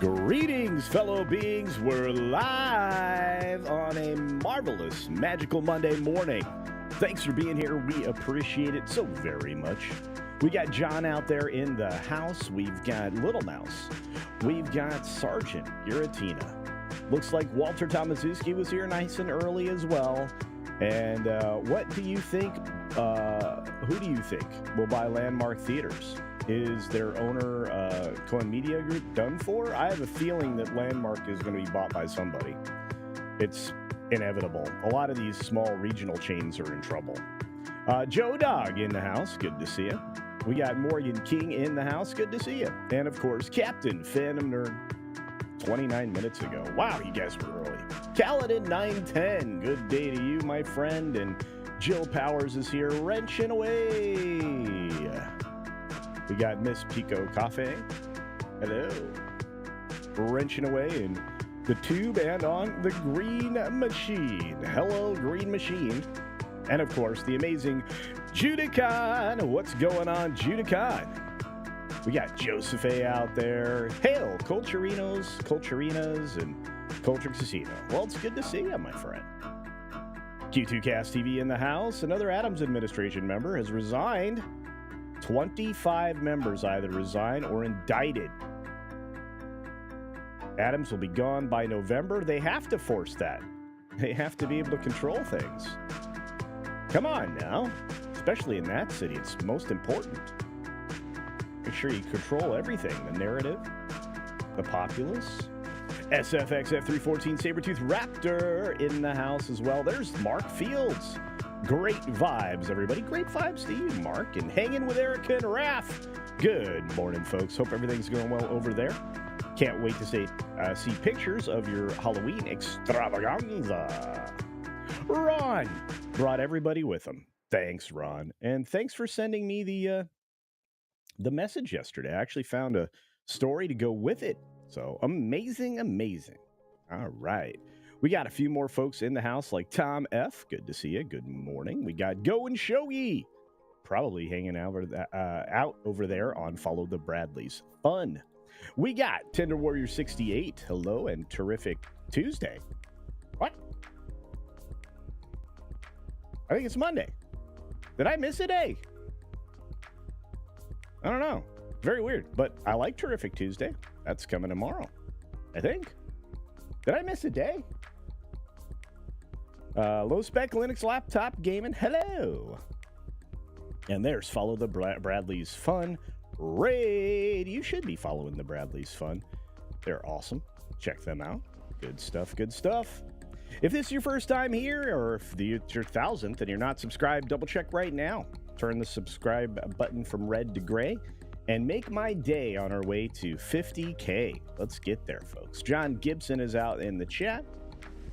Greetings, fellow beings. We're live on a marvelous, magical Monday morning. Thanks for being here. We appreciate it so very much. We got John out there in the house. We've got Little Mouse. We've got Sergeant Giratina. Looks like Walter Tomaszewski was here nice and early as well. And what do you think? Who do you think will buy Landmark Theaters? Is their owner, Cohen Media Group, done for? I have a feeling that Landmark is going to be bought by somebody. It's inevitable. A lot of these small regional chains are in trouble. Joe Dog in the house. Good to see you. We got Morgan King in the house. Good to see you. And, of course, Captain Phantom Nerd 29 minutes ago. Wow, you guys were early. Kaladin 910. Good day to you, my friend. And Jill Powers is here wrenching away. We got Miss Pico Cafe. Hello. Wrenching away in the tube and on the Green Machine. Hello, Green Machine. And, of course, the amazing Judicon. What's going on, Judicon? We got Joseph A. out there. Hail, Culturinas, and Culture Casino. Well, it's good to see you, my friend. Q2Cast TV in the house. Another Adams administration member has resigned. 25 members either resign or indicted. Adams will be gone by November. They have to force that. They have to be able to control things. Come on now. Especially in that city, it's most important. Make sure you control everything. The narrative, the populace. SFXF314 Sabretooth Raptor in the house as well. There's Mark Fields. Great vibes, everybody. Great vibes to you, Mark. And hanging with Erica and Raph. Good morning, folks. Hope everything's going well over there. Can't wait to see pictures of your Halloween extravaganza. Ron brought everybody with him. Thanks, Ron. And thanks for sending me the message yesterday. I actually found a story to go with it. So amazing. All right. We got a few more folks in the house like Tom F. Good to see you. Good morning. We got Go and Shogi. Probably hanging out over there on Follow the Bradleys. Fun. We got Tender Warrior 68. Hello and terrific Tuesday. What? I think it's Monday. Did I miss a day? I don't know. Very weird, but I like Terrific Tuesday. That's coming tomorrow, I think. Did I miss a day? Low spec Linux laptop gaming. Hello. And there's Follow the Bradleys Fun Raid. You should be following the Bradleys Fun. They're awesome. Check them out. Good stuff. If this is your first time here, or if it's your 1000th and you're not subscribed, double check right now. Turn the subscribe button from red to gray and make my day on our way to 50K. Let's get there, folks. John Gibson is out in the chat.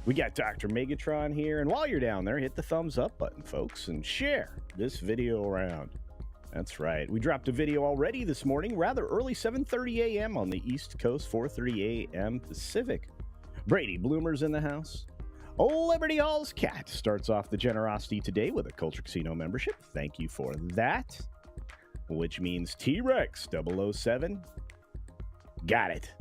We got Dr. Megatron here. And while you're down there, hit the thumbs up button, folks, and share this video around. That's right. We dropped a video already this morning, rather early, 7:30 a.m. on the East Coast, 4:30 a.m. Pacific. Brady Bloomer's in the house. Liberty Hall's Cat starts off the generosity today with a Culture Casino membership. Thank you for that. Which means T-Rex 007. Got it.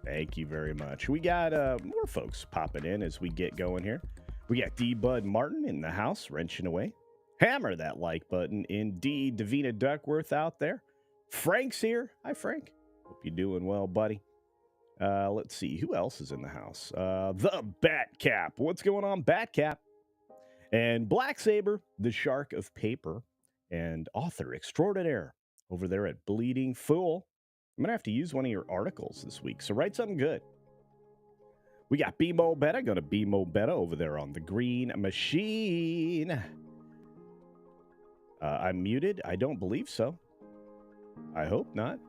Thank you very much. We got more folks popping in as we get going here. We got D. Bud Martin in the house, wrenching away. Hammer that like button. Indeed, Davina Duckworth out there. Frank's here. Hi, Frank. Hope you're doing well, buddy. Let's see. Who else is in the house? The Batcap. What's going on, Batcap? And Black Saber, the Shark of Paper, and author extraordinaire over there at Bleeding Fool. I'm going to have to use one of your articles this week, so write something good. We got BMO Beta. Going to BMO Beta over there on the Green Machine. I'm muted. I don't believe so. I hope not.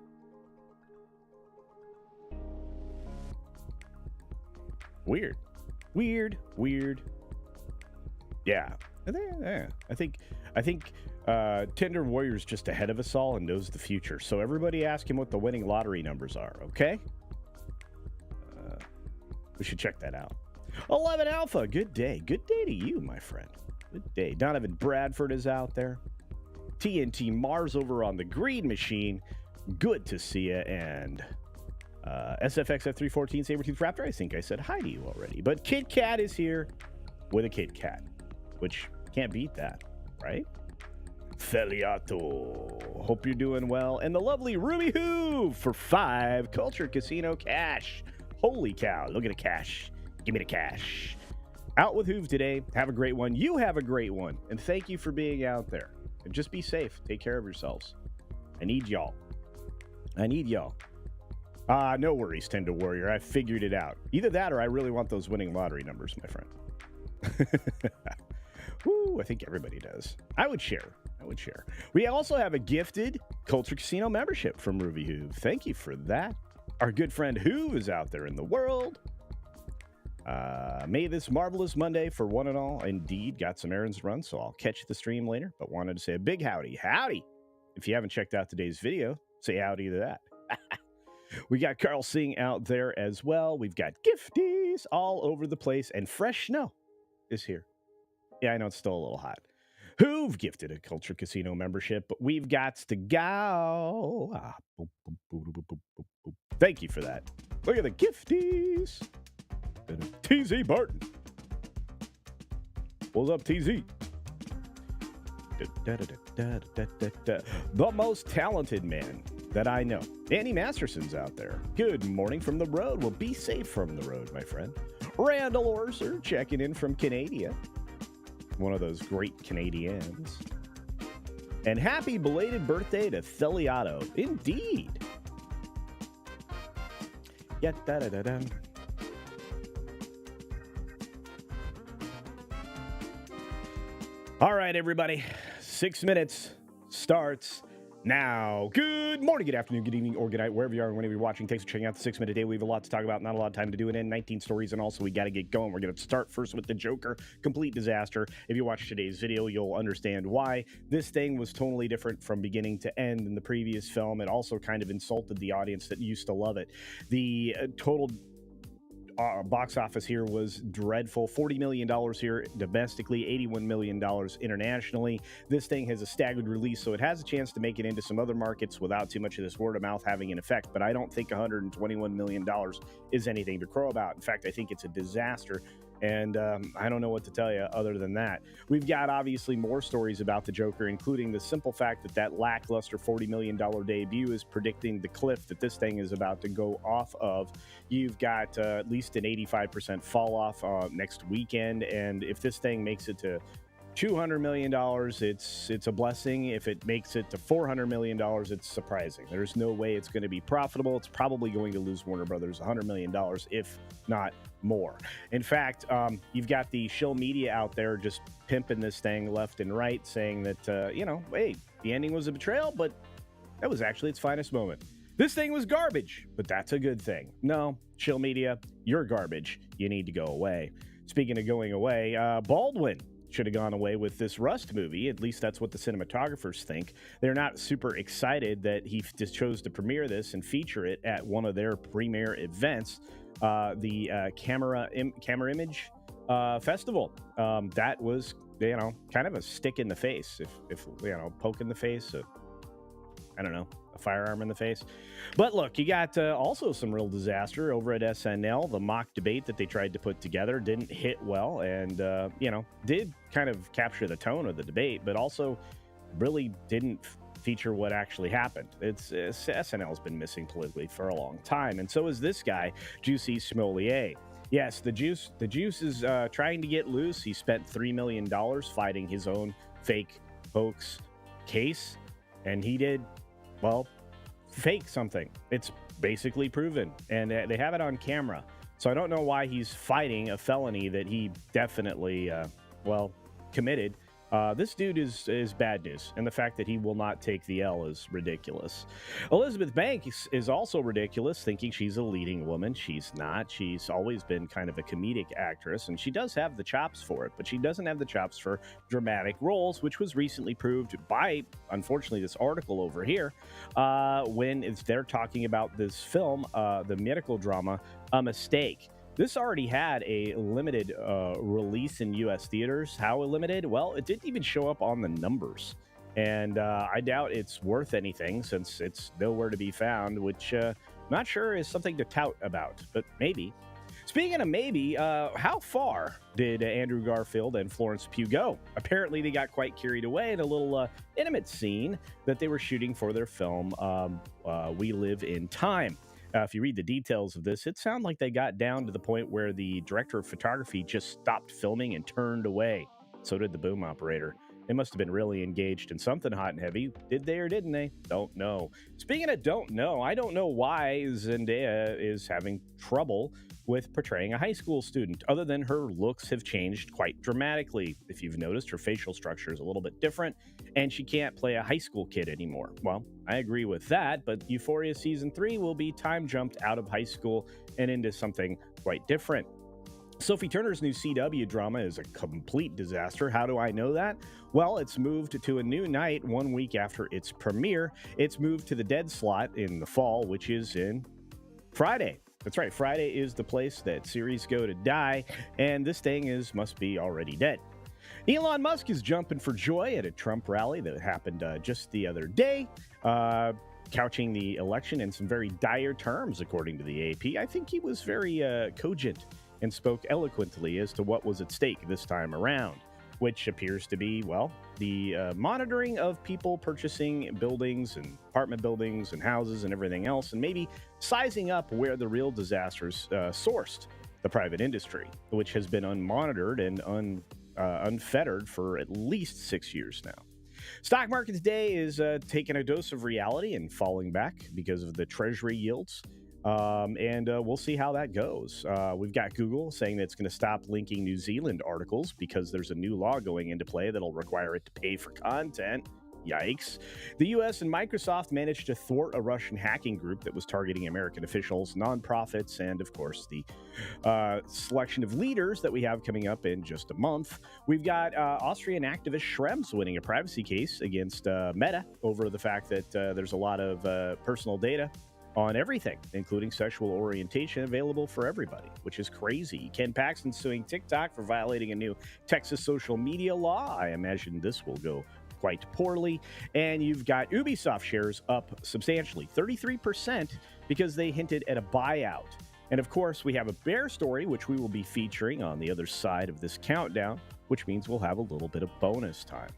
Weird. Yeah. I think Tender Warrior's just ahead of us all and knows the future. So everybody ask him what the winning lottery numbers are, okay? We should check that out. 11 Alpha, good day. Good day to you, my friend. Good day. Donovan Bradford is out there. TNT Mars over on the Green Machine. Good to see you. And SFXF314 Sabertooth Raptor, I think I said hi to you already. But Kit Kat is here with a Kit Kat, which can't beat that, right? Feliato. Hope you're doing well. And the lovely Ruby Hoove for 5 Culture Casino cash. Holy cow, look at the cash. Give me the cash. Out with Hoove today. Have a great one. You have a great one. And thank you for being out there. And just be safe. Take care of yourselves. I need y'all. I need y'all. No worries, Tender Warrior. I figured it out. Either that or I really want those winning lottery numbers, my friend. Woo, I think everybody does. I would share. We also have a gifted Culture Casino membership from Ruby Hoove. Thank you for that. Our good friend Hoove is out there in the world. May this marvelous Monday for one and all. Indeed, got some errands to run, so I'll catch the stream later. But wanted to say a big howdy. Howdy! If you haven't checked out today's video, say howdy to that. We got Carl Singh out there as well. We've got gifties all over the place. And fresh snow is here. Yeah, I know it's still a little hot. Who've gifted a Culture Casino membership, but we've got to go. Thank you for that. Look at the gifties. TZ Barton. What's up, TZ? The most talented man that I know. Andy Masterson's out there. Good morning from the road. Well, be safe from the road, my friend. Randall Orser checking in from Canada. One of those great Canadians. And happy belated birthday to Theliato. Indeed. Yeah, da-da-da-da. All right, everybody. 6 minutes starts now. Good morning, good afternoon, good evening, or good night, wherever you are and whenever you're watching. Thanks for checking out the 6 minute day. We have a lot to talk about, not a lot of time to do it in. 19 stories, and also we got to get going. We're going to start first with the Joker. Complete disaster. If you watch today's video, you'll understand why. This thing was totally different from beginning to end in the previous film. It also kind of insulted the audience that used to love it. The total box office here was dreadful. $40 million here domestically, $81 million internationally. This thing has a staggered release, so it has a chance to make it into some other markets without too much of this word of mouth having an effect. But I don't think $121 million is anything to crow about. In fact, I think it's a disaster. And I don't know what to tell you other than that. We've got obviously more stories about the Joker, including the simple fact that that lackluster $40 million debut is predicting the cliff that this thing is about to go off of. You've got at least an 85% fall off next weekend. And if this thing makes it to $200 million, it's a blessing. If it makes it to $400 million, it's surprising. There's no way it's going to be profitable. It's probably going to lose Warner Brothers $100 million, if not more. In fact, you've got the Shill media out there just pimping this thing left and right, saying that, hey, the ending was a betrayal, but that was actually its finest moment. This thing was garbage, but that's a good thing. No, Shill media, you're garbage. You need to go away. Speaking of going away, Baldwin should have gone away with this Rust movie. At least that's what the cinematographers think. They're not super excited that he just chose to premiere this and feature it at one of their premiere events, the Camerimage festival. That was, kind of a stick in the face, if poke in the face, I don't know, a firearm in the face. But look, you got also some real disaster over at SNL. The mock debate that they tried to put together didn't hit well, and did kind of capture the tone of the debate, but also really didn't feature what actually happened. SNL's been missing politically for a long time, and so is this guy, Jussie Smollette. Yes, the juice is trying to get loose. He spent $3 million fighting his own fake hoax case, and he did, well, fake something. It's basically proven, and they have it on camera. So I don't know why he's fighting a felony that he definitely, committed. This dude is bad news, and the fact that he will not take the L is ridiculous. Elizabeth Banks is also ridiculous, thinking she's a leading woman. She's not. She's always been kind of a comedic actress, and she does have the chops for it, but she doesn't have the chops for dramatic roles, which was recently proved by, unfortunately, this article over here, when they're talking about this film, the medical drama, A Mistake. This already had a limited release in U.S. theaters. How limited? Well, it didn't even show up on the numbers. And I doubt it's worth anything since it's nowhere to be found, which not sure is something to tout about, but maybe. Speaking of maybe, how far did Andrew Garfield and Florence Pugh go? Apparently, they got quite carried away in a little intimate scene that they were shooting for their film, We Live in Time. If you read the details of this, it sounded like they got down to the point where the director of photography just stopped filming and turned away. So did the boom operator. They must have been really engaged in something hot and heavy. Did they or didn't they? Don't know. Speaking of don't know, I don't know why Zendaya is having trouble with portraying a high school student, other than her looks have changed quite dramatically. If you've noticed, her facial structure is a little bit different, and she can't play a high school kid anymore. Well, I agree with that, but Euphoria Season 3 will be time jumped out of high school and into something quite different. Sophie Turner's new CW drama is a complete disaster. How do I know that? Well, it's moved to a new night 1 week after its premiere. It's moved to the dead slot in the fall, which is in Friday. That's right. Friday is the place that series go to die, and this thing must be already dead. Elon Musk is jumping for joy at a Trump rally that happened just the other day, couching the election in some very dire terms, according to the AP. I think he was very cogent and spoke eloquently as to what was at stake this time around, which appears to be, well, the monitoring of people purchasing buildings and apartment buildings and houses and everything else, and maybe sizing up where the real disasters sourced the private industry, which has been unmonitored and unfettered for at least 6 years now. Stock market today is taking a dose of reality and falling back because of the treasury yields. And we'll see how that goes. We've got Google saying that it's going to stop linking New Zealand articles because there's a new law going into play that'll require it to pay for content. Yikes. The US and Microsoft managed to thwart a Russian hacking group that was targeting American officials, nonprofits, and, of course, the selection of leaders that we have coming up in just a month. We've got Austrian activist Schrems winning a privacy case against Meta over the fact that there's a lot of personal data on everything, including sexual orientation, available for everybody, which is crazy. Ken Paxton suing TikTok for violating a new Texas social media law. I imagine this will go quite poorly. And you've got Ubisoft shares up substantially, 33%, because they hinted at a buyout. And of course, we have a bear story, which we will be featuring on the other side of this countdown, which means we'll have a little bit of bonus time.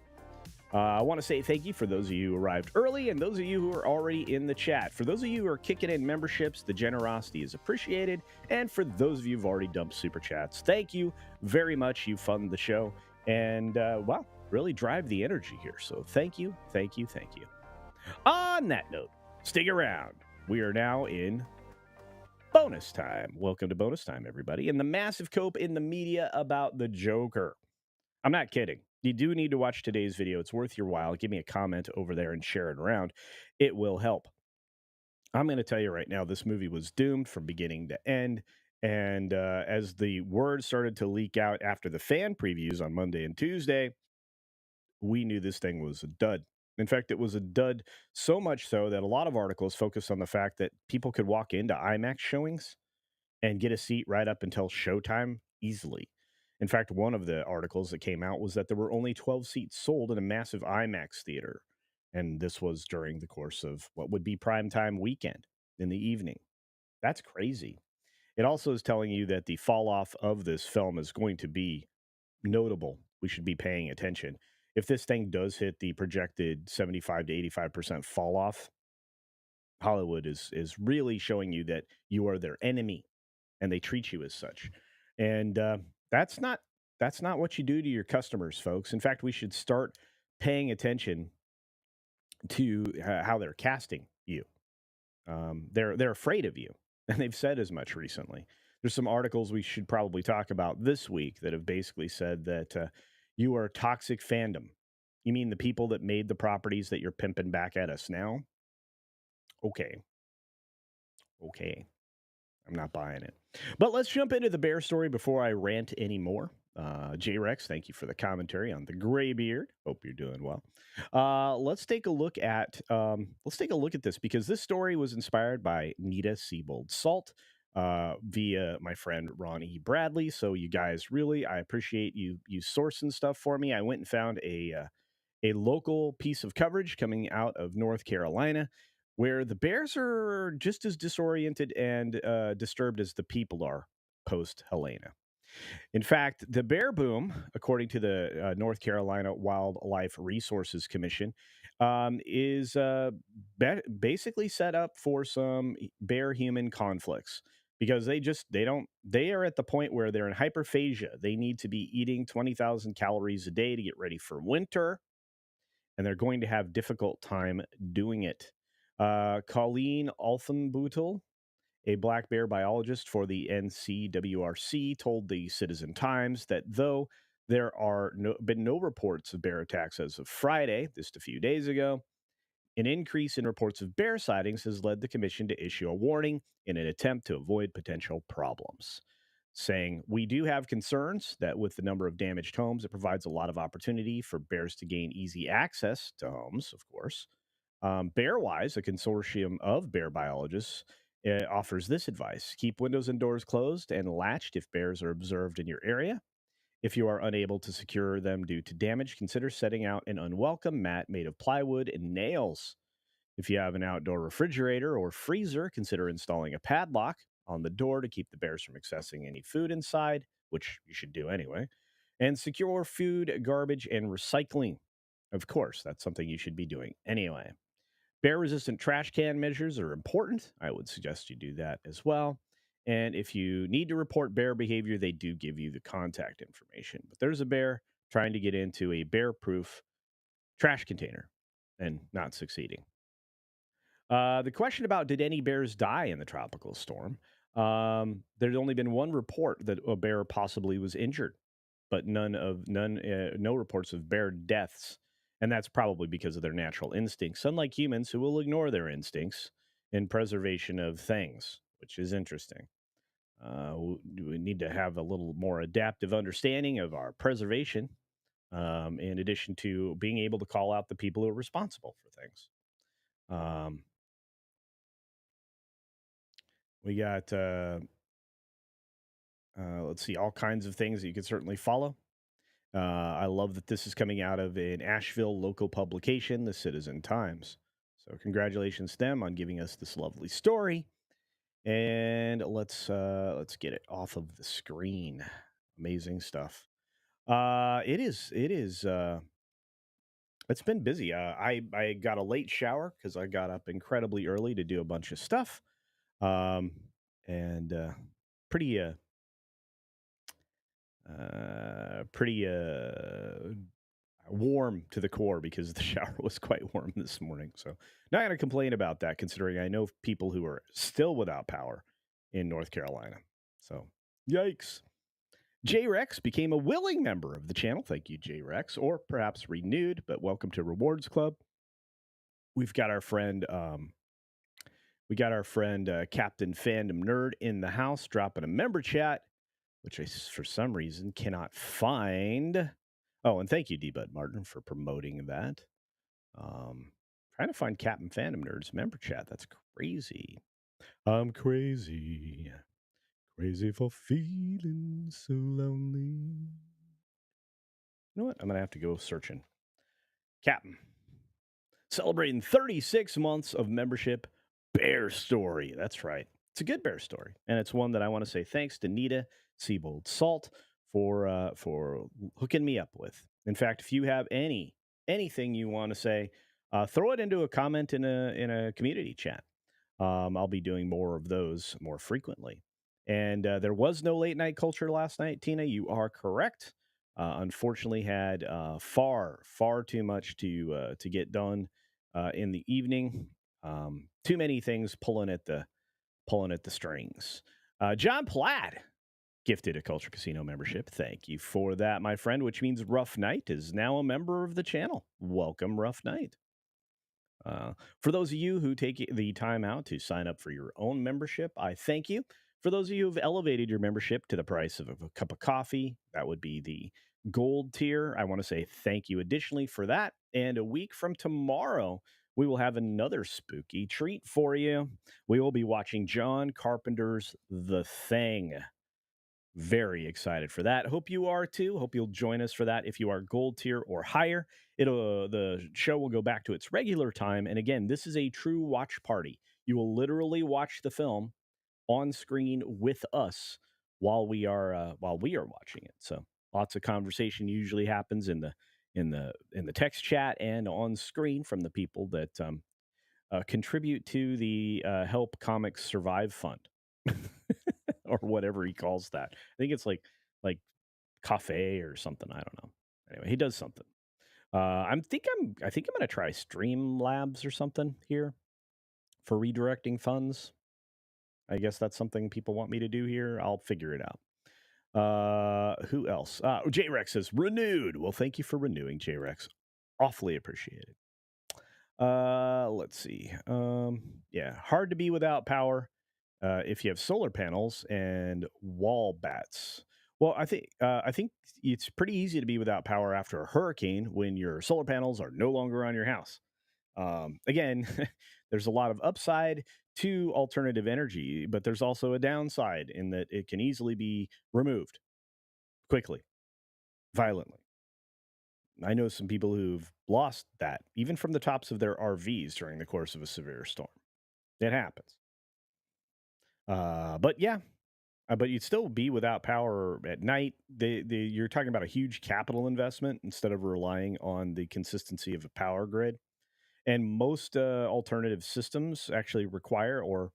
I want to say thank you for those of you who arrived early and those of you who are already in the chat. For those of you who are kicking in memberships, the generosity is appreciated. And for those of you who've already dumped super chats, thank you very much. You fund the show and, well, really drive the energy here. So thank you, thank you, thank you. On that note, stick around. We are now in bonus time. Welcome to bonus time, everybody. And the massive cope in the media about the Joker. I'm not kidding. You do need to watch today's video. It's worth your while. Give me a comment over there and share it around. It will help. I'm going to tell you right now, this movie was doomed from beginning to end. And as the word started to leak out after the fan previews on Monday and Tuesday, we knew this thing was a dud. In fact, it was a dud so much so that a lot of articles focused on the fact that people could walk into IMAX showings and get a seat right up until showtime easily. In fact, one of the articles that came out was that there were only 12 seats sold in a massive IMAX theater. And this was during the course of what would be primetime weekend in the evening. That's crazy. It also is telling you that the fall off of this film is going to be notable. We should be paying attention. If this thing does hit the projected 75 to 85% fall off, Hollywood is really showing you that you are their enemy and they treat you as such. And that's not what you do to your customers, folks. In fact, we should start paying attention to how they're casting you. They're afraid of you, and they've said as much recently. There's some articles we should probably talk about this week that have basically said that you are toxic fandom. You mean the people that made the properties that you're pimping back at us now? Okay. I'm not buying it. But let's jump into the bear story before I rant anymore. J-Rex, thank you for the commentary on the gray beard. Hope you're doing well. Let's take a look at this because this story was inspired by Nita Siebold Salt via my friend Ron E. Bradley. So you guys really, I appreciate you sourcing stuff for me. I went and found a local piece of coverage coming out of North Carolina where the bears are just as disoriented and disturbed as the people are post Helena. In fact, the bear boom, according to the North Carolina Wildlife Resources Commission, is basically set up for some bear human conflicts because they are at the point where they're in hyperphagia. They need to be eating 20,000 calories a day to get ready for winter, and they're going to have difficult time doing it. Colleen Althambootle, a black bear biologist for the NCWRC, told the Citizen Times that though there are been no reports of bear attacks as of Friday, just a few days ago, an increase in reports of bear sightings has led the commission to issue a warning in an attempt to avoid potential problems, saying, "We do have concerns that with the number of damaged homes, it provides a lot of opportunity for bears to gain easy access to homes, of course. Bearwise, a consortium of bear biologists, offers this advice: keep windows and doors closed and latched if bears are observed in your area. If you are unable to secure them due to damage, consider setting out an unwelcome mat made of plywood and nails. If you have an outdoor refrigerator or freezer, consider installing a padlock on the door to keep the bears from accessing any food inside, which you should do anyway. And secure food, garbage, and recycling. Of course, that's something you should be doing anyway. Bear resistant trash can measures are important. I would suggest you do that as well. And if you need to report bear behavior, they do give you the contact information. But there's a bear trying to get into a bear proof trash container and not succeeding. The question about did any bears die in the tropical storm? There's only been one report that a bear possibly was injured, but no reports of bear deaths, and that's probably because of their natural instincts, unlike humans who will ignore their instincts in preservation of things, which is interesting. We need to have a little more adaptive understanding of our preservation, in addition to being able to call out the people who are responsible for things. Um, we got let's see, all kinds of things that you can certainly follow. I love that this is coming out of an Asheville local publication, the Citizen Times. So congratulations to them on giving us this lovely story. And let's get it off of the screen. Amazing stuff. It's been busy. I got a late shower because I got up incredibly early to do a bunch of stuff. Um, and pretty pretty warm to the core because the shower was quite warm this morning. So not going to complain about that, considering I know people who are still without power in North Carolina. So yikes. J Rex became a willing member of the channel. Thank you, J Rex, or perhaps renewed, but welcome to Rewards Club. We've got our friend Captain Fandom Nerd in the house dropping a member chat, which I, for some reason, cannot find. Oh, and thank you, D-Bud Martin, for promoting that. Trying to find Captain Phantom Nerd's member chat. That's crazy. I'm crazy. Crazy for feeling so lonely. You know what? I'm going to have to go searching. Captain. Celebrating 36 months of membership. Bear story. That's right. It's a good bear story. And it's one that I want to say thanks to Nita Siebold Salt for hooking me up with. In fact, if you have anything you want to say, throw it into a comment in a community chat. I'll be doing more of those more frequently. And there was no late night culture last night, Tina. You are correct. Unfortunately, had far too much to get done in the evening. Too many things pulling at the strings. John Platt gifted a Culture Casino membership. Thank you for that, my friend, which means Rough Knight is now a member of the channel. Welcome, Rough Knight. For those of you who take the time out to sign up for your own membership, I thank you. For those of you who've elevated your membership to the price of a cup of coffee, that would be the gold tier. I want to say thank you additionally for that. And a week from tomorrow, we will have another spooky treat for you. We will be watching John Carpenter's The Thing. Very excited for that. Hope you are too. Hope you'll join us for that if you are gold tier or higher. The show will go back to its regular time. And again, this is a true watch party. You will literally watch the film on screen with us while we are watching it. So lots of conversation usually happens in the text chat and on screen from the people that contribute to the Help Comics Survive Fund. Or whatever he calls that. I think it's like cafe or something. I don't know. Anyway, he does something. I think I'm gonna try Streamlabs or something here for redirecting funds. I guess that's something people want me to do here. I'll figure it out. Who else? J Rex says renewed. Well, thank you for renewing, J Rex. Awfully appreciated. Let's see. Yeah, hard to be without power if you have solar panels and wall bats. Well, I think it's pretty easy to be without power after a hurricane when your solar panels are no longer on your house. Again, there's a lot of upside to alternative energy, but there's also a downside in that it can easily be removed quickly, violently. I know some people who've lost that, even from the tops of their RVs during the course of a severe storm. It happens. But yeah, but you'd still be without power at night. You're talking about a huge capital investment instead of relying on the consistency of a power grid. And most alternative systems actually require or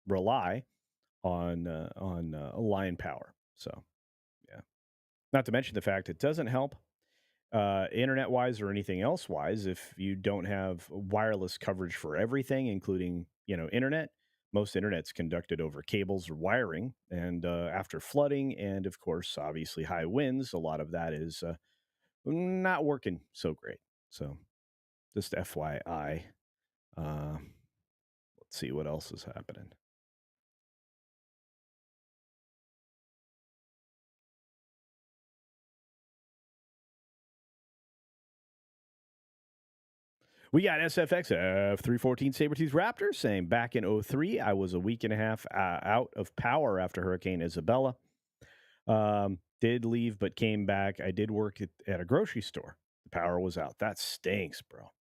rely on line power. So yeah, not to mention the fact it doesn't help internet wise or anything else wise if you don't have wireless coverage for everything, including internet. Most internet's conducted over cables or wiring, and after flooding and of course obviously high winds, a lot of that is not working so great. So just FYI. Let's see what else is happening. We got SFX F314 Sabertooth Raptor saying back in 03, I was a week and a half out of power after Hurricane Isabella. Did leave, but came back. I did work at a grocery store. The power was out. That stinks, bro.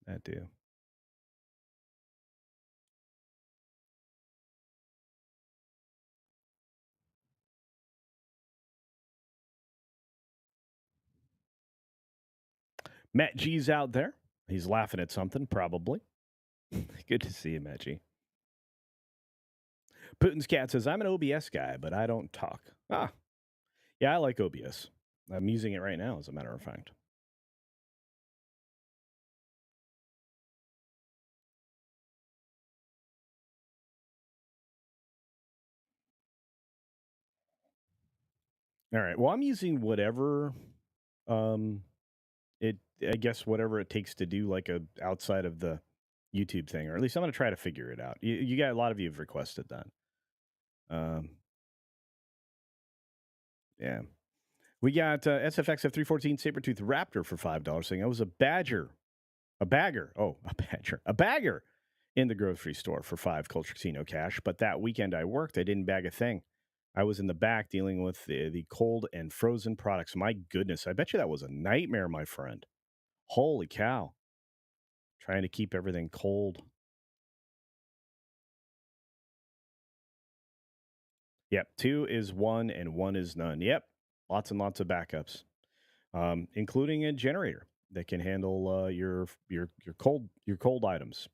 That do. Matt G's out there. He's laughing at something, probably. Good to see you, Matt G. Putin's cat says, I'm an OBS guy, but I don't talk. Yeah, I like OBS. I'm using it right now, as a matter of fact. All right. Well, I'm using whatever it I guess whatever it takes to do like a outside of the YouTube thing, or at least I'm going to try to figure it out. You got a lot of you have requested that. Um, yeah, we got SFX F314 Sabertooth Raptor for $5 saying I was a bagger, a bagger in the grocery store for 5 Culture Casino cash. But that weekend I worked, I didn't bag a thing. I was in the back dealing with the cold and frozen products. My goodness, I bet you that was a nightmare, my friend. Holy cow. Trying to keep everything cold. Yep, 2 is 1 and 1 is none. Yep, lots and lots of backups, including a generator that can handle your cold items.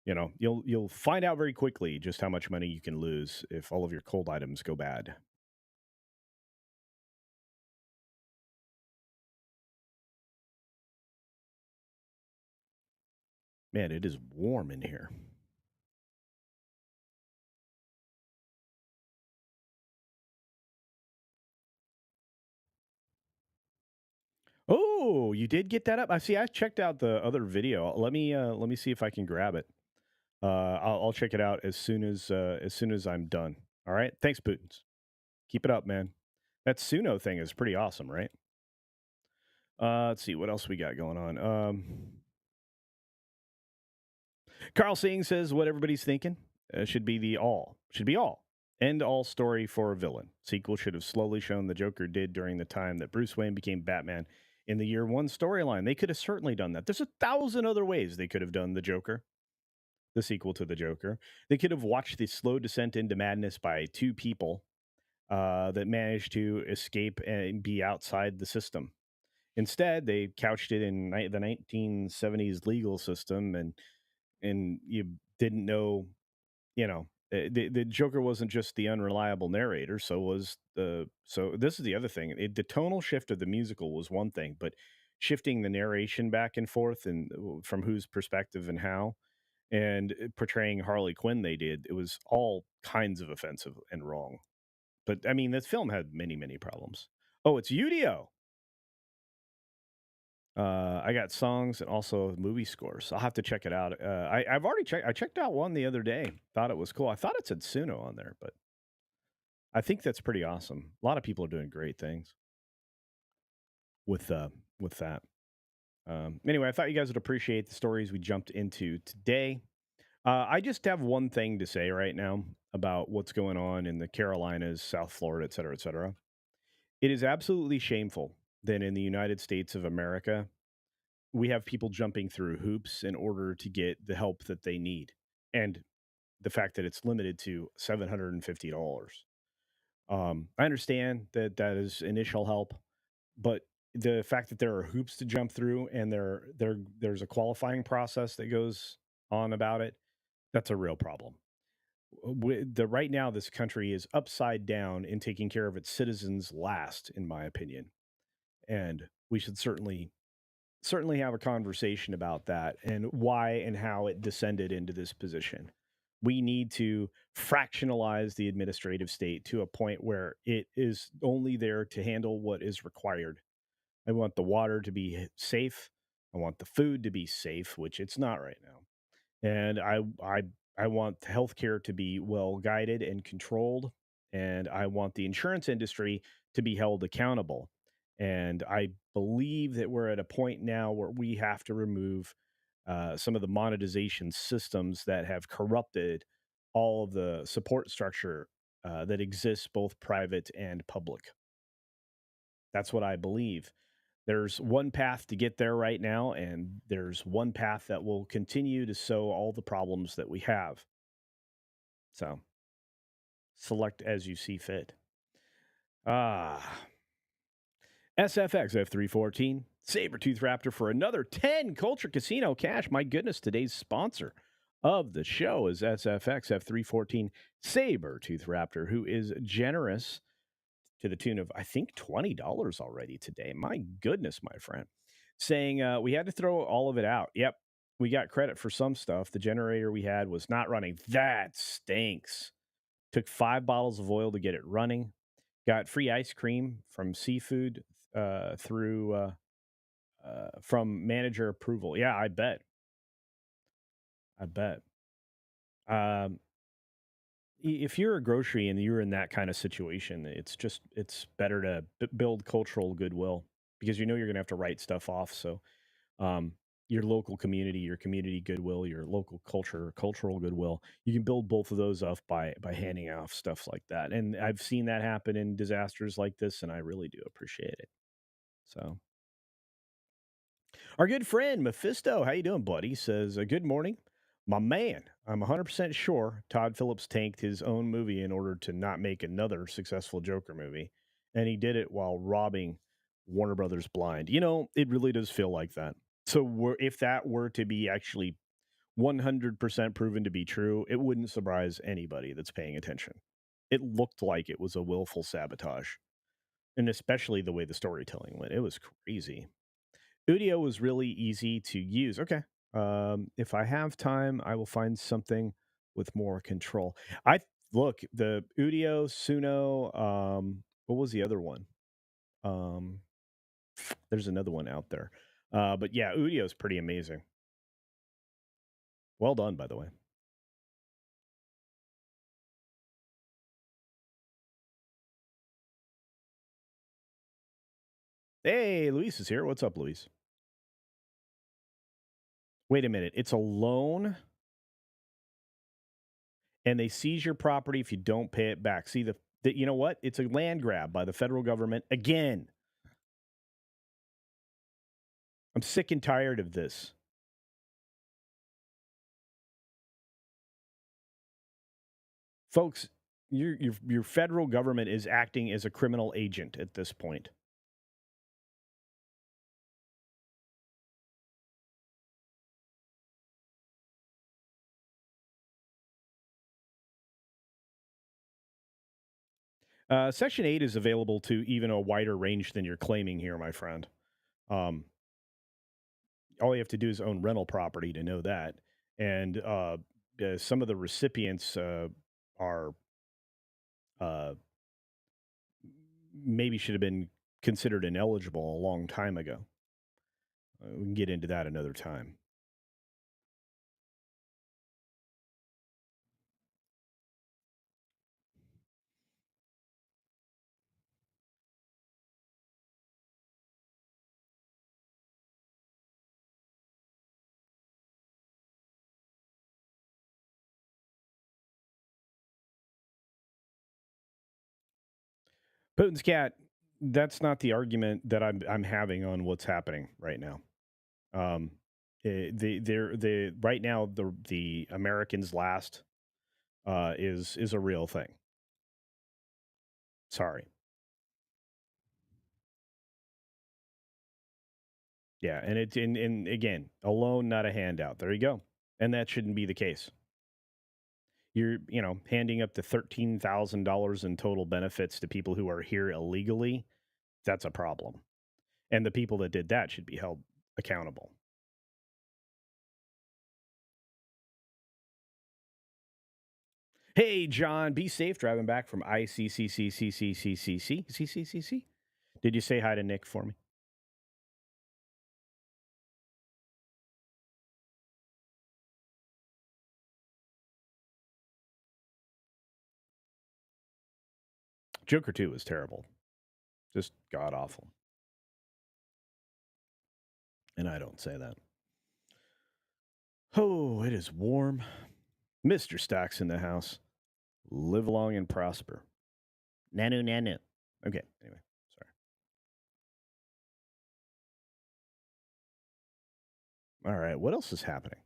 You'll find out very quickly just how much money you can lose if all of your cold items go bad. Man, it is warm in here. Oh, you did get that up. I see. I checked out the other video. Let me see if I can grab it. I'll check it out as soon as I'm done. All right. Thanks, Putins. Keep it up, man. That Suno thing is pretty awesome, right? Let's see what else we got going on. Carl Singh says what everybody's thinking should be all. End all story for a villain. Sequel should have slowly shown the Joker did during the time that Bruce Wayne became Batman in the year one storyline. They could have certainly done that. There's 1,000 other ways they could have done the Joker, the sequel to the Joker. They could have watched the slow descent into madness by two people that managed to escape and be outside the system. Instead, they couched it in the 1970s legal system, and you didn't know, the Joker wasn't just the unreliable narrator. So this is the other thing. The tonal shift of the musical was one thing, but shifting the narration back and forth and from whose perspective and how, and portraying Harley Quinn, they did, it was all kinds of offensive and wrong. But I mean, this film had many, many problems. Oh, it's Udio. I got songs and also movie scores. I'll have to check it out. I've already checked. I checked out one the other day. Thought it was cool. I thought it said Suno on there, but I think that's pretty awesome. A lot of people are doing great things with with that. Anyway, I thought you guys would appreciate the stories we jumped into today. I just have one thing to say right now about what's going on in the Carolinas, South Florida, et cetera, et cetera. It is absolutely shameful that in the United States of America, we have people jumping through hoops in order to get the help that they need. And the fact that it's limited to $750. I understand that that is initial help, but the fact that there are hoops to jump through and there's a qualifying process that goes on about it, that's a real problem. Right now, this country is upside down in taking care of its citizens last, in my opinion, and we should certainly have a conversation about that and why and how it descended into this position. We need to fractionalize the administrative state to a point where it is only there to handle what is required. I want the water to be safe. I want the food to be safe, which it's not right now. And I want healthcare to be well guided and controlled, and I want the insurance industry to be held accountable. And I believe that we're at a point now where we have to remove some of the monetization systems that have corrupted all of the support structure that exists, both private and public. That's what I believe. There's one path to get there right now, and there's one path that will continue to sow all the problems that we have. So select as you see fit. Ah, SFX F314, Sabertooth Raptor for another 10 Culture Casino cash. My goodness, today's sponsor of the show is SFX F314 Sabertooth Raptor, who is generous to the tune of, I think, $20 already today. My goodness, my friend. Saying we had to throw all of it out. Yep, we got credit for some stuff. The generator we had was not running. That stinks. Took 5 bottles of oil to get it running. Got free ice cream from seafood through from manager approval. Yeah, I bet. I bet. Um, if you're a grocery and you're in that kind of situation, it's better to build cultural goodwill because you know you're going to have to write stuff off. So um, your local community, your community goodwill, your local culture, cultural goodwill, you can build both of those up by handing off stuff like that. And I've seen that happen in disasters like this, and I really do appreciate it. So our good friend Mephisto, how you doing, buddy? Says, "Good morning, my man. I'm 100% sure Todd Phillips tanked his own movie in order to not make another successful Joker movie, and he did it while robbing Warner Brothers blind. You know, it really does feel like that. So if that were to be actually 100% proven to be true, it wouldn't surprise anybody that's paying attention. It looked like it was a willful sabotage, and especially the way the storytelling went. It was crazy. Udio was really easy to use. Okay. If I have time, I will find something with more control. I look the Udio, Suno. What was the other one? Um, there's another one out there. But yeah, Udio is pretty amazing. Well done, by the way. Hey, Luis is here. What's up, Luis? Wait a minute. It's a loan and they seize your property if you don't pay it back. See, you know what? It's a land grab by the federal government again. I'm sick and tired of this. Folks, your federal government is acting as a criminal agent at this point. Section 8 is available to even a wider range than you're claiming here, my friend. All you have to do is own rental property to know that. And some of the recipients are maybe should have been considered ineligible a long time ago. We can get into that another time. Putin's cat. That's not the argument that I'm having on what's happening right now. The right now the Americans last is a real thing. Sorry. Yeah, and it's in again, a loan, not a handout. There you go. And that shouldn't be the case. You're, handing up to $13,000 in total benefits to people who are here illegally. That's a problem. And the people that did that should be held accountable. Hey, John, be safe driving back from ICCCCCCCCCCCCC. Did you say hi to Nick for me? Joker 2 was terrible. Just god awful. And I don't say that. Oh, it is warm. Mr. Stack's in the house. Live long and prosper. Nanu, nanu. Okay, anyway, sorry. All right, what else is happening?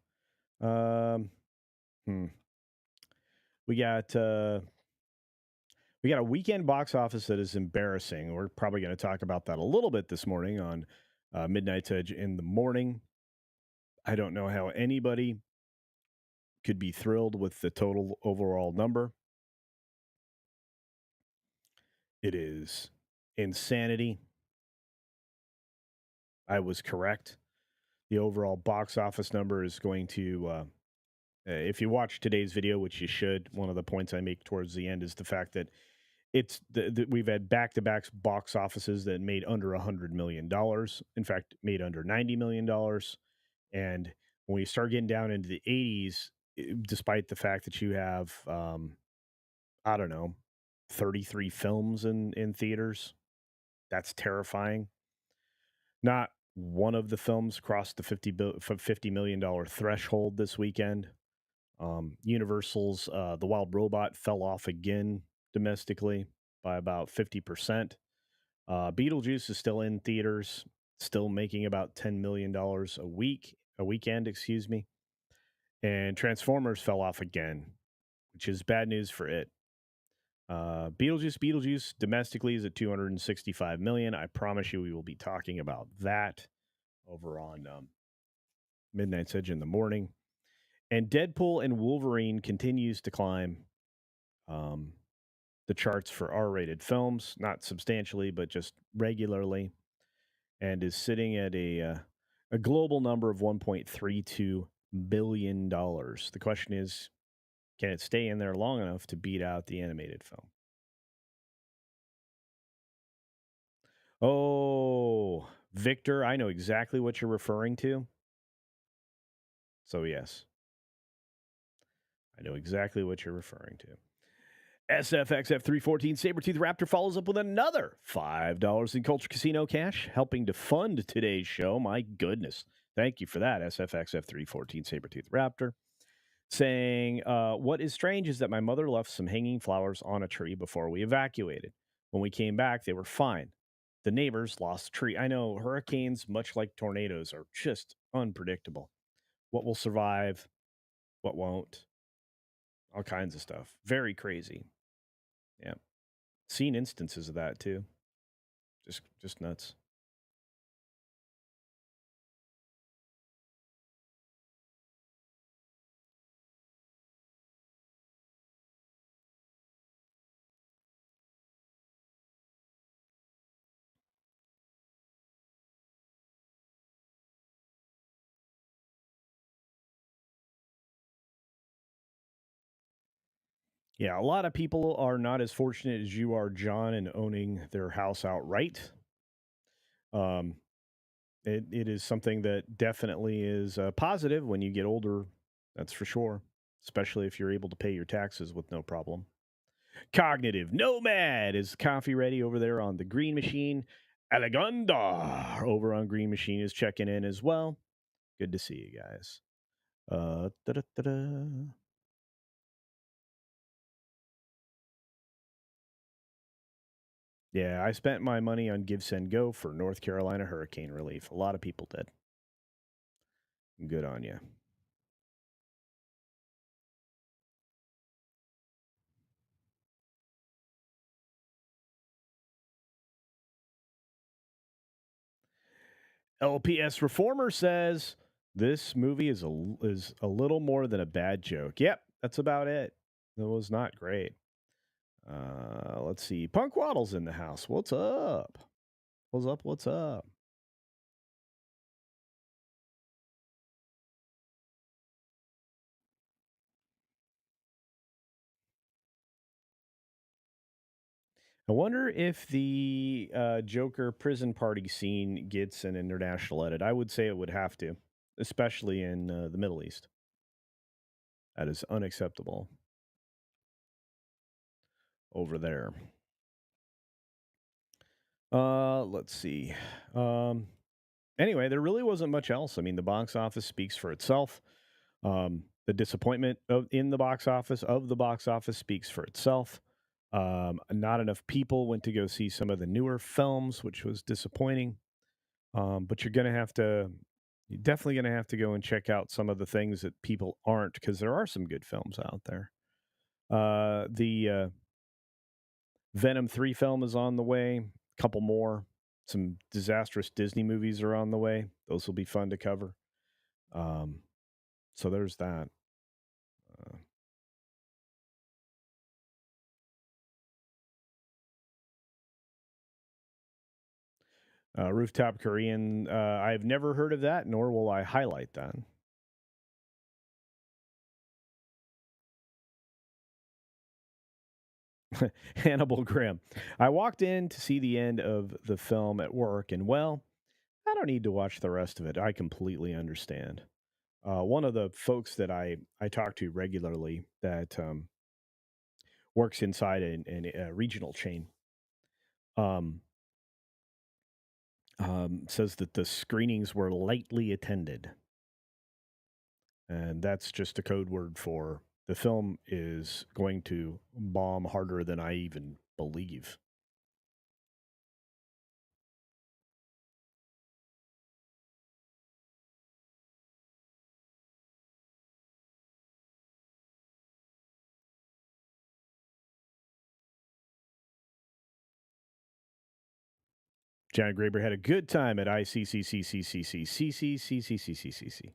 We got a weekend box office that is embarrassing. We're probably going to talk about that a little bit this morning on Midnight's Edge in the morning. I don't know how anybody could be thrilled with the total overall number. It is insanity. I was correct. The overall box office number is going to, if you watch today's video, which you should, one of the points I make towards the end is the fact that it's we've had back-to-back box offices that made under $100 million. In fact, made under $90 million. And when you start getting down into the 80s, despite the fact that you have, I don't know, 33 films in theaters, that's terrifying. Not one of the films crossed the $50 million threshold this weekend. Universal's The Wild Robot fell off again domestically by about 50%. Beetlejuice is still in theaters, still making about $10 million a weekend, excuse me. And Transformers fell off again, which is bad news for it. Beetlejuice domestically is at 265 million. I promise you we will be talking about that over on Midnight's Edge in the morning. And Deadpool and Wolverine continues to climb the charts for R-rated films, not substantially, but just regularly, and is sitting at a global number of $1.32 billion. The question is, can it stay in there long enough to beat out the animated film? Oh, Victor, I know exactly what you're referring to. So, yes, I know exactly what you're referring to. SFXF314 Sabretooth Raptor follows up with another $5 in Culture Casino cash, helping to fund today's show. My goodness. Thank you for that, SFXF314 Sabretooth Raptor. saying, "What is strange is that my mother left some hanging flowers on a tree before we evacuated. When we came back, they were fine. The neighbors lost the tree. I know hurricanes, much like tornadoes, are just unpredictable. What will survive, what won't, all kinds of stuff. Very crazy. Yeah, seen instances of that too. Just nuts." Yeah, a lot of people are not as fortunate as you are, John, in owning their house outright. Um, it is something that definitely is positive when you get older. That's for sure, especially if you're able to pay your taxes with no problem. Cognitive Nomad is coffee ready over there on the Green Machine. Eleganda over on Green Machine is checking in as well. Good to see you guys. Da-da-da-da. Yeah, I spent my money on Give Send Go for North Carolina hurricane relief. A lot of people did. Good on you. LPS Reformer says this movie is a little more than a bad joke. Yep, that's about it. It was not great. Let's see. Punk Waddle's in the house. What's up? What's up? What's up? I wonder if the Joker prison party scene gets an international edit. I would say it would have to, especially in the Middle East. That is unacceptable over there. Let's see. Um, anyway, there really wasn't much else. I mean, the box office speaks for itself. The disappointment in the box office of the box office speaks for itself. Not enough people went to go see some of the newer films, which was disappointing. But you're definitely going to have to go and check out some of the things that people aren't, because there are some good films out there. The Venom 3 film is on the way, a couple more. Some disastrous Disney movies are on the way. Those will be fun to cover. Um, so there's that. Uh, Rooftop Korean, I've never heard of that, nor will I highlight that. Hannibal Grimm. I walked in to see the end of the film at work, and well, I don't need to watch the rest of it. I completely understand. One of the folks that I talk to regularly that works inside a regional chain um, says that the screenings were lightly attended. And that's just a code word for the film is going to bomb harder than I even believe. John Graber had a good time at ICCCCCCCCCCCCCCC.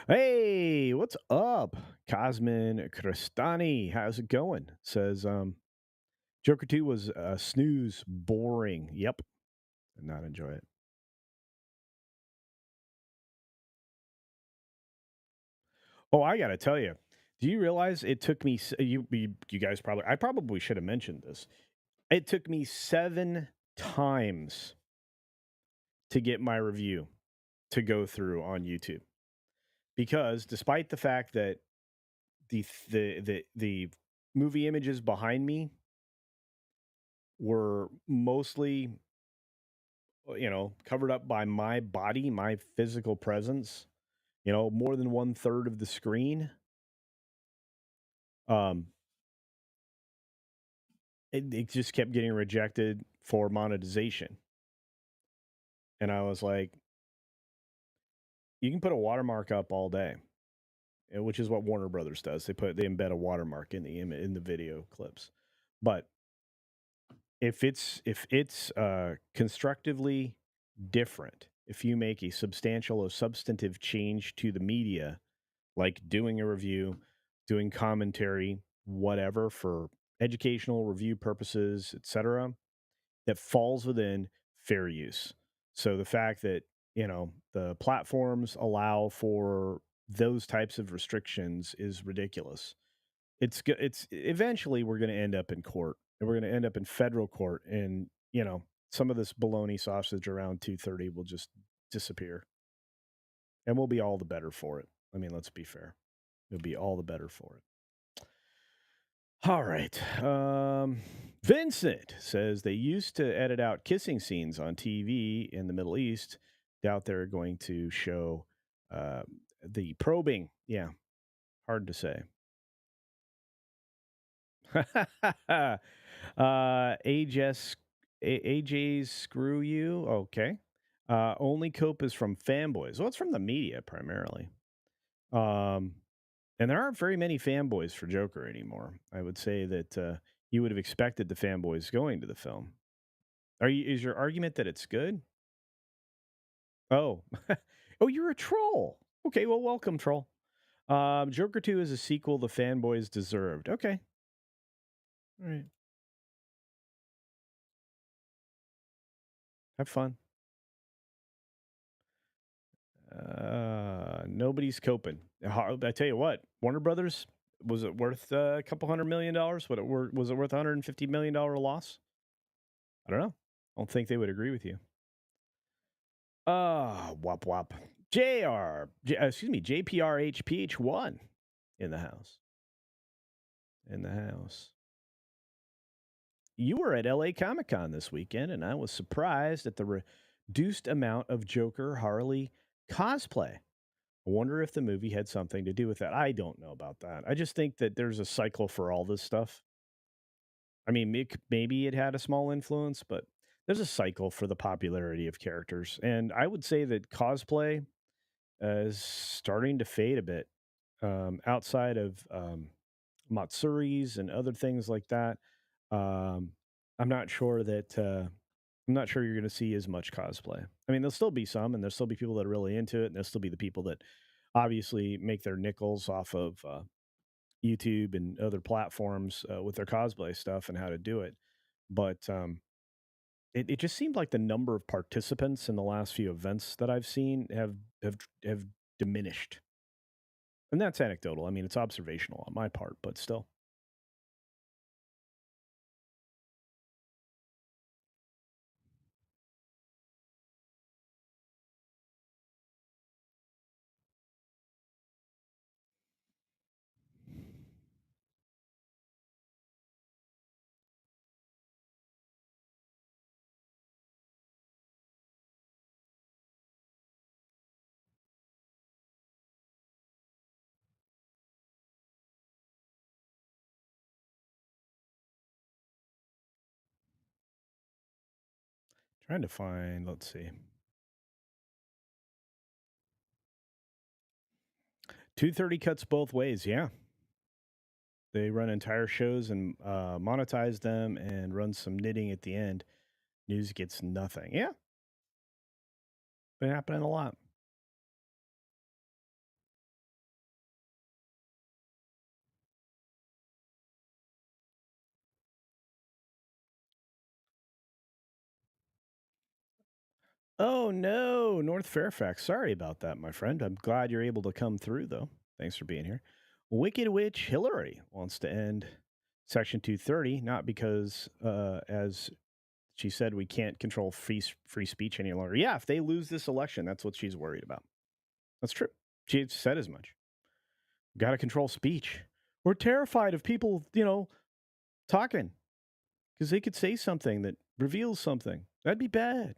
Hey, what's up? Cosmin Cristani, how's it going? Says Joker 2 was a snooze, boring. Yep, did not enjoy it. Oh, I got to tell you. Do you realize it took me you guys probably I probably should have mentioned this. It took me 7 times to get my review to go through on YouTube. Because despite the fact that the movie images behind me were mostly covered up by my body, my physical presence, more than one third of the screen. Um, it just kept getting rejected for monetization. And I was like, you can put a watermark up all day, which is what Warner Brothers does. They embed a watermark in the video clips. But if it's constructively different, if you make a substantial or substantive change to the media, like doing a review, doing commentary, whatever for educational review purposes, etc., that falls within fair use. So the fact that, the platforms allow for those types of restrictions is ridiculous. It's eventually we're going to end up in court, and we're going to end up in federal court, and some of this baloney sausage around 230 will just disappear, and we'll be all the better for it. I mean, let's be fair. We'll be all the better for it. All right. Vincent says they used to edit out kissing scenes on TV in the Middle East. Doubt they're going to show uh, the probing. Yeah, hard to say. AJ's screw you. Okay. Only Cope is from fanboys. Well, it's from the media primarily. Um, and there aren't very many fanboys for Joker anymore. I would say that you would have expected the fanboys going to the film. Is your argument that it's good? Oh, oh, you're a troll. Okay, well, welcome, troll. Joker 2 is a sequel the fanboys deserved. Okay. All right. Have fun. Nobody's coping. I tell you what, Warner Brothers, was it worth a couple $100 million? Was it worth $150 million loss? I don't know. I don't think they would agree with you. Wop wop. JPRHPH1 in the house. In the house. You were at LA Comic Con this weekend, and I was surprised at the reduced amount of Joker Harley cosplay. I wonder if the movie had something to do with that. I don't know about that. I just think that there's a cycle for all this stuff. I mean, maybe it had a small influence, but there's a cycle for the popularity of characters. And I would say that cosplay is starting to fade a bit outside of Matsuris and other things like that. Um, I'm not sure that I'm not sure you're going to see as much cosplay. I mean, there'll still be some, and there'll still be people that are really into it, and there'll still be the people that obviously make their nickels off of YouTube and other platforms with their cosplay stuff and how to do it. But it just seemed like the number of participants in the last few events that I've seen have diminished, and that's anecdotal. I mean, it's observational on my part, but still. Trying to find, let's see. 230 cuts both ways, yeah. They run entire shows and monetize them and run some knitting at the end. News gets nothing. Yeah, been happening a lot. Oh no, North Fairfax. Sorry about that, my friend. I'm glad you're able to come through, though. Thanks for being here. Wicked Witch Hillary wants to end Section 230, not because, as she said, we can't control free speech any longer. Yeah, if they lose this election, that's what she's worried about. That's true. She said as much. Got to control speech. We're terrified of people, talking because they could say something that reveals something. That'd be bad.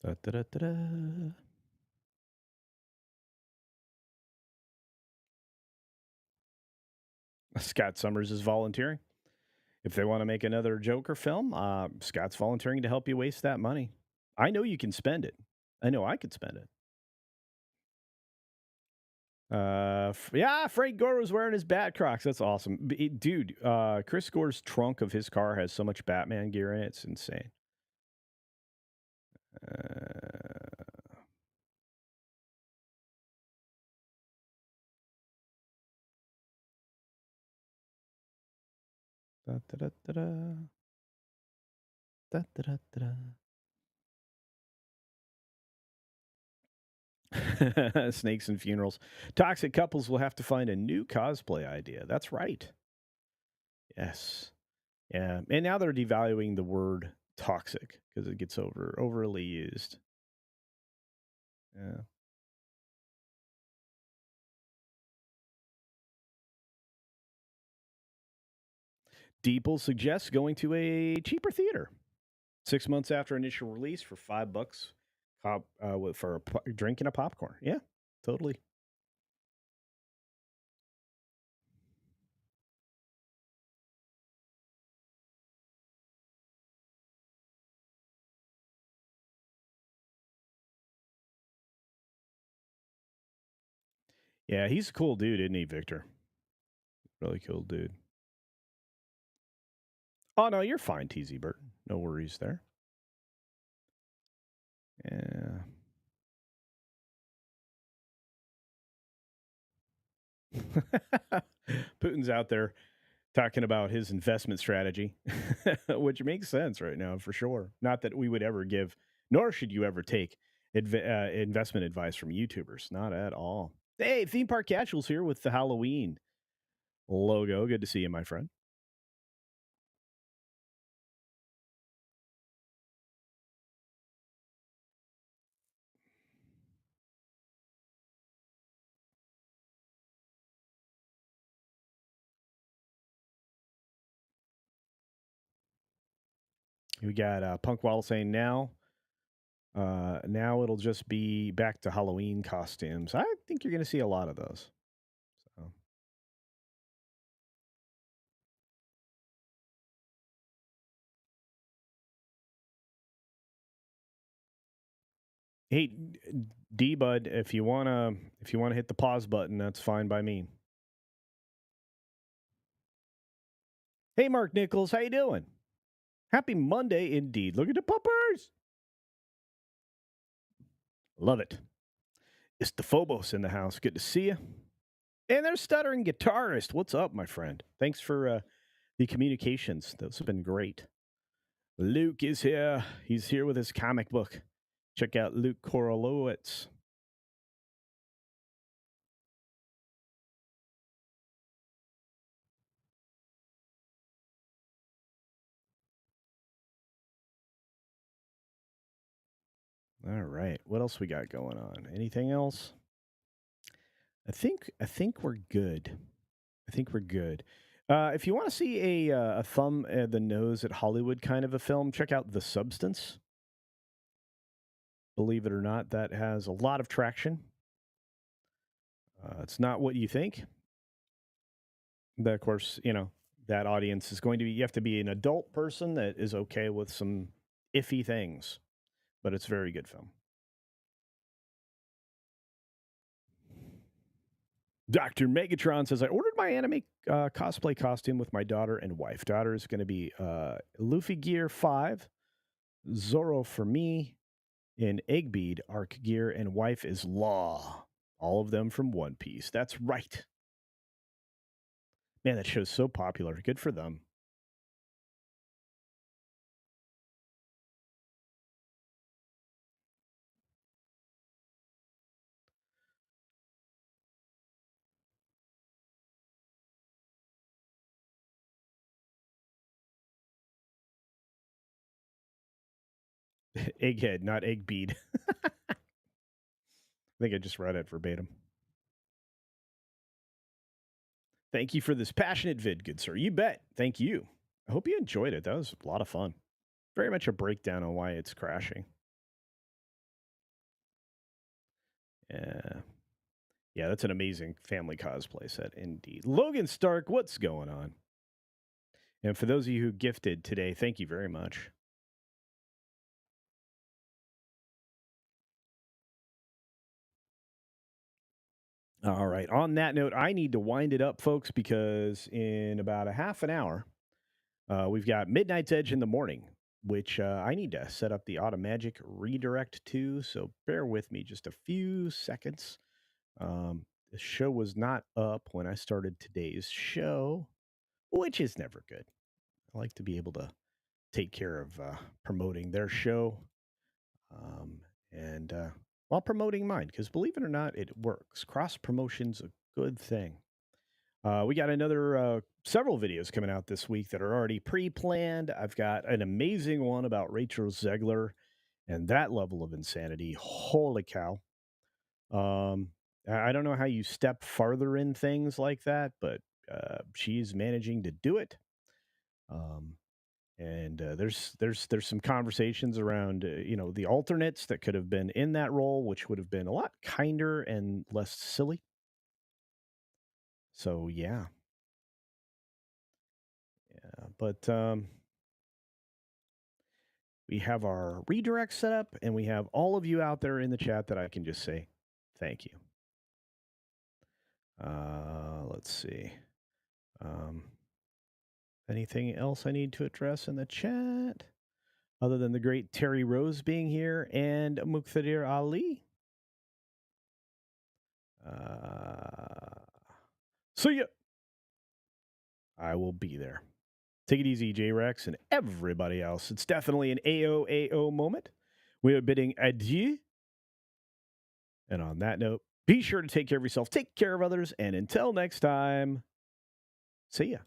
Da, da, da, da, da. Scott Summers is volunteering. If they want to make another Joker film, Scott's volunteering to help you waste that money. I know you can spend it. I know I could spend it. Yeah, Frank Gore was wearing his Bat Crocs. That's awesome. Dude, Chris Gore's trunk of his car has so much Batman gear in it. It's insane. Da, da, da, da, da. Da, da, da, da, da. Snakes and funerals. Toxic couples will have to find a new cosplay idea. That's right. Yes. Yeah. And now they're devaluing the word toxic because it gets overly used. Yeah. Deeple suggests going to a cheaper theater 6 months after initial release for $5 for a drink and a popcorn. Yeah, totally. Yeah, he's a cool dude, isn't he, Victor? Really cool dude. Oh, no, you're fine, TZ Burton. No worries there. Yeah. Putin's out there talking about his investment strategy, which makes sense right now for sure. Not that we would ever give, nor should you ever take investment advice from YouTubers. Not at all. Hey, Theme Park Casuals here with the Halloween logo. Good to see you, my friend. We got Punk Wall saying now it'll just be back to Halloween costumes. I think you're going to see a lot of those. So. Hey, D Bud, if you wanna hit the pause button, that's fine by me. Hey, Mark Nichols, how you doing? Happy Monday indeed. Look at the puppers. Love it. It's the Phobos in the house. Good to see you. And there's Stuttering Guitarist. What's up, my friend? Thanks for the communications. Those have been great. Luke is here. He's here with his comic book. Check out Luke Korolowitz. All right. What else we got going on? Anything else? I think we're good. I think we're good. If you want to see a thumb at the nose at Hollywood kind of a film, check out The Substance. Believe it or not, that has a lot of traction. It's not what you think. But of course, that audience is going to be, you have to be an adult person that is okay with some iffy things, but it's a very good film. Dr. Megatron says, I ordered my anime cosplay costume with my daughter and wife. Daughter is going to be Luffy Gear 5, Zoro for me, in Eggbead Arc Gear, and wife is Law. All of them from One Piece. That's right. Man, that show's so popular. Good for them. Egghead, not Eggbead. I think I just read it verbatim. Thank you for this passionate vid, good sir. You bet. Thank you. I hope you enjoyed it. That was a lot of fun. Very much a breakdown on why it's crashing. Yeah. Yeah, that's an amazing family cosplay set indeed. Logan Stark, what's going on? And for those of you who gifted today, thank you very much. All right. On that note, I need to wind it up, folks, because in about a half an hour, we've got Midnight's Edge in the morning, which I need to set up the automagic redirect to. So bear with me just a few seconds. The show was not up when I started today's show, which is never good. I like to be able to take care of promoting their show um, and while promoting mine, because believe it or not, it works. Cross promotion's a good thing. We got another several videos coming out this week that are already pre-planned. I've got an amazing one about Rachel Zegler and that level of insanity. Holy cow! I don't know how you step farther in things like that, but she's managing to do it. Um, and there's some conversations around the alternates that could have been in that role, which would have been a lot kinder and less silly. So yeah, but we have our redirect set up, and we have all of you out there in the chat that I can just say thank you. Let's see. Anything else I need to address in the chat other than the great Terry Rose being here and Muqtadir Ali? See ya. I will be there. Take it easy, J Rex and everybody else. It's definitely an AOAO moment. We are bidding adieu. And on that note, be sure to take care of yourself, take care of others, and until next time, see ya.